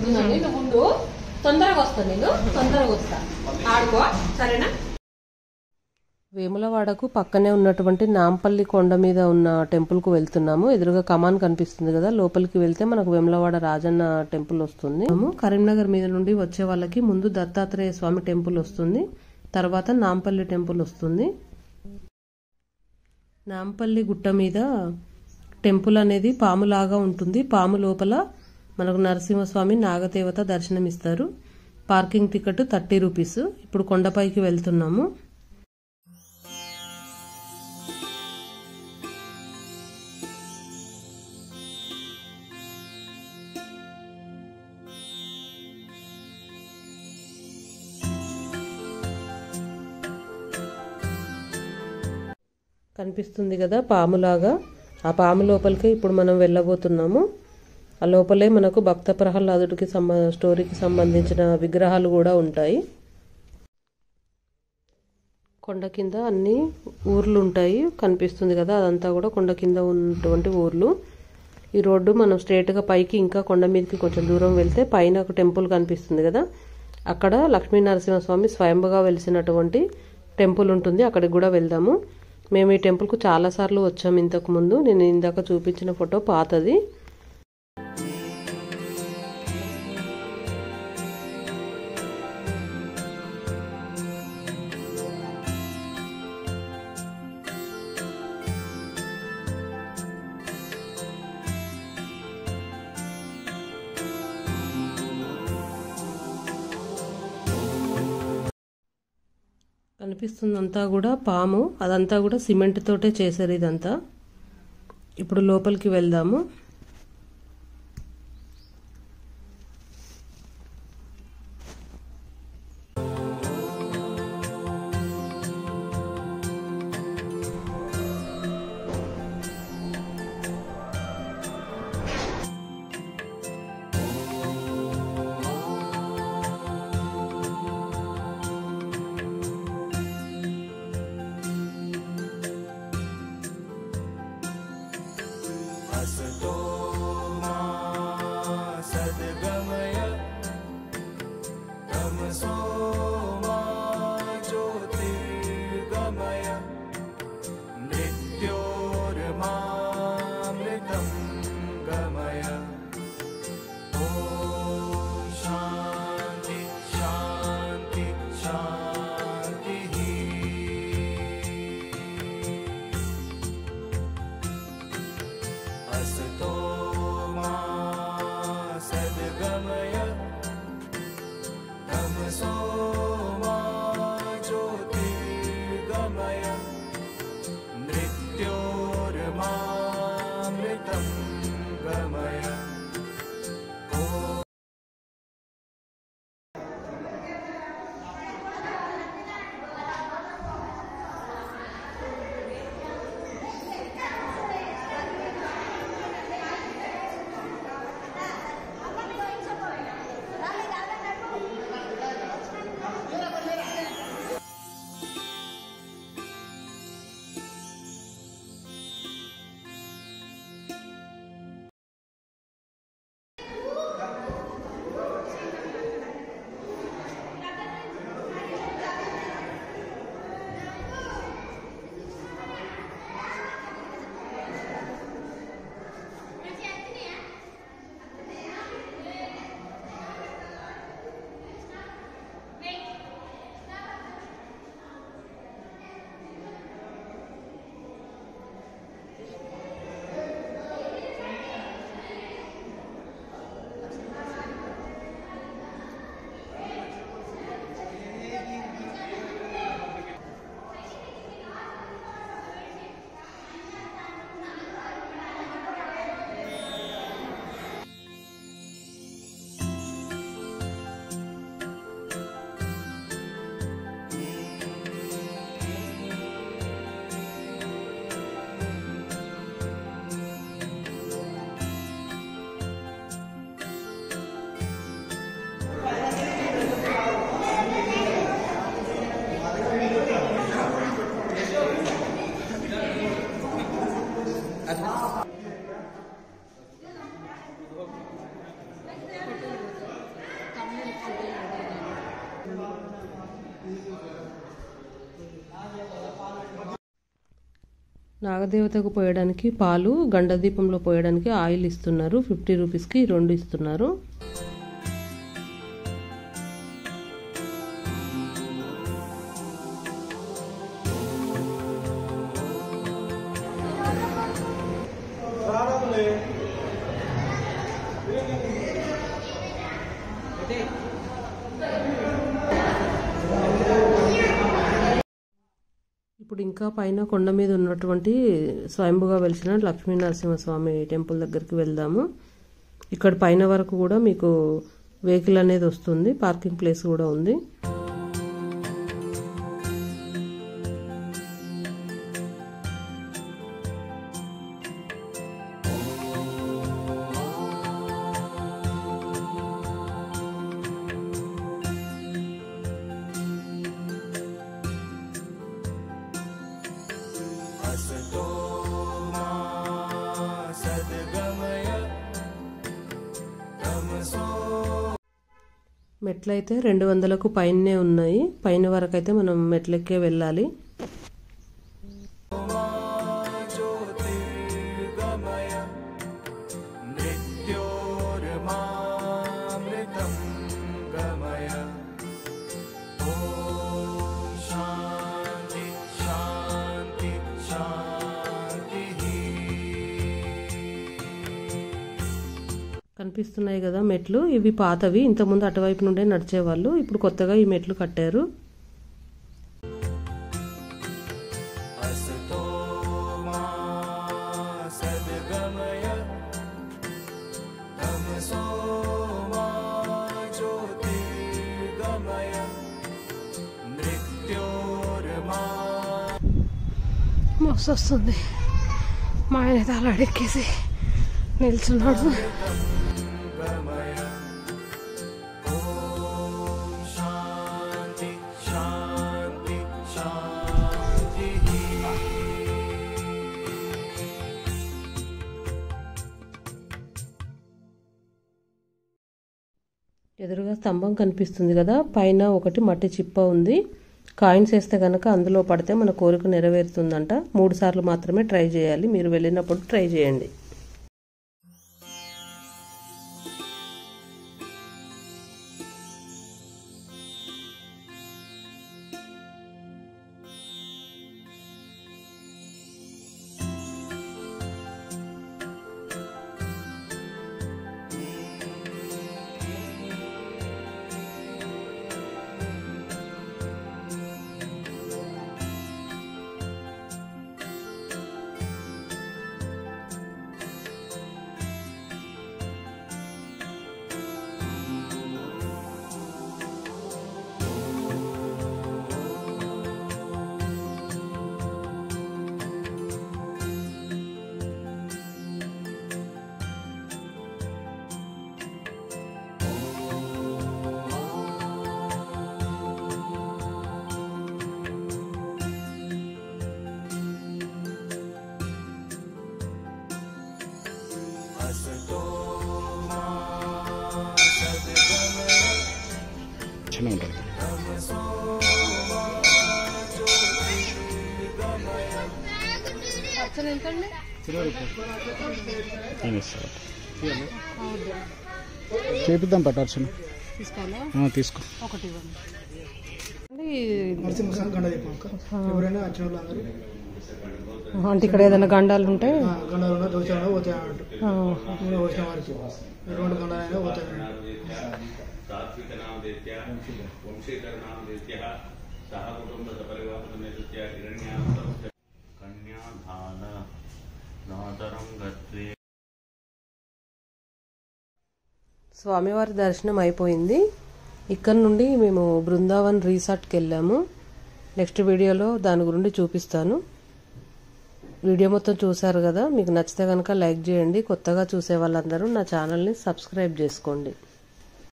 ఉంటుందండి. నువ్వు ముందు తొందరగా వస్తాను, నేను తొందరగా వస్తా, ఆడుకో సరేనా. వేములవాడకు పక్కనే ఉన్నటువంటి నాంపల్లి కొండ మీద ఉన్న టెంపుల్కు వెళ్తున్నాము. ఎదురుగా కమాన్ కనిపిస్తుంది కదా, లోపలికి వెళ్తే మనకు వేములవాడ రాజన్న టెంపుల్ వస్తుంది. కరీంనగర్ మీద నుండి వచ్చే వాళ్ళకి ముందు దత్తాత్రేయ స్వామి టెంపుల్ వస్తుంది, తర్వాత నాంపల్లి టెంపుల్ వస్తుంది. నాంపల్లి గుట్ట మీద టెంపుల్ అనేది పాములాగా ఉంటుంది. పాము లోపల మనకు నరసింహస్వామి నాగదేవత దర్శనమిస్తారు. Parking ticket 30 rupees. ఇప్పుడు కొండపైకి వెళ్తున్నాము. కనిపిస్తుంది కదా పాములాగా, ఆ పాము లోపలికి ఇప్పుడు మనం వెళ్ళబోతున్నాము. ఆ లోపలే మనకు భక్త ప్రహ్లాదుడికి స్టోరీకి సంబంధించిన విగ్రహాలు కూడా ఉంటాయి. కొండ కింద అన్ని ఊర్లు ఉంటాయి, కనిపిస్తుంది కదా, అదంతా కూడా కొండ కింద ఉన్నటువంటి ఊర్లు. ఈ రోడ్డు మనం స్ట్రేట్గా పైకి ఇంకా కొండ మీదకి కొంచెం దూరం వెళ్తే పైన ఒక టెంపుల్ కనిపిస్తుంది కదా, అక్కడ లక్ష్మీ నరసింహస్వామి స్వయంగా వెలిసినటువంటి టెంపుల్ ఉంటుంది, అక్కడికి కూడా వెళ్దాము. మేము ఈ టెంపుల్కు చాలాసార్లు వచ్చాము ఇంతకు ముందు. నేను ఇందాక చూపించిన ఫోటో పాతది. కనిపిస్తుందంతా కూడా పాము, అదంతా కూడా సిమెంట్ తోటే చేశారు ఇదంతా. ఇప్పుడు లోపలికి వెళ్దాము. Asado నాగదేవతకు పోయడానికి పాలు, గండదీపంలో పోయడానికి ఆయిల్ ఇస్తున్నారు. 50 రూపీస్కి 2 ఇస్తున్నారు. ఇప్పుడు ఇంకా పైన కొండ మీద ఉన్నటువంటి స్వయంభుగా వెలిసిన లక్ష్మీ నరసింహస్వామి టెంపుల్ దగ్గరికి వెళ్దాము. ఇక్కడ పైన వరకు కూడా మీకు వెహికల్ అనేది వస్తుంది, పార్కింగ్ ప్లేస్ కూడా ఉంది. మెట్లయితే 200కు పైనే ఉన్నాయి. పైన వరకు అయితే మనం మెట్లెక్కే వెళ్ళాలి. కనిపిస్తున్నాయి కదా మెట్లు, ఇవి పాతవి. ఇంతకుముందు అటువైపు నుండే నడిచేవాళ్ళు, ఇప్పుడు కొత్తగా ఈ మెట్లు కట్టారు. మస్తు వస్తుంది. మా ఆయన తాళాడెక్కేసి నిల్చున్నాడు. ఎదురుగా స్తంభం కనిపిస్తుంది కదా, పైన ఒకటి మట్టి చిప్ప ఉంది. కాయిన్స్ వేస్తే కనుక అందులో పడితే మన కోరిక నెరవేరుతుందంట. 3 సార్లు మాత్రమే ట్రై చేయాలి. మీరు వెళ్ళినప్పుడు ట్రై చేయండి. ఉంటుంది. చేపిద్దాం పట్టార్చన తీసుకో. అంటే ఇక్కడ ఏదైనా గండాలు ఉంటే స్వామివారి దర్శనం అయిపోయింది. ఇక్కడ నుండి మేము బృందావన్ రిసార్ట్కి వెళ్ళాము. నెక్స్ట్ వీడియోలో దాని గురించి చూపిస్తాను. వీడియో మొత్తం చూసారు కదా, మీకు నచ్చితే కనుక లైక్ చేయండి. కొత్తగా చూసే వాళ్ళందరూ నా ఛానల్ని సబ్స్క్రైబ్ చేసుకోండి.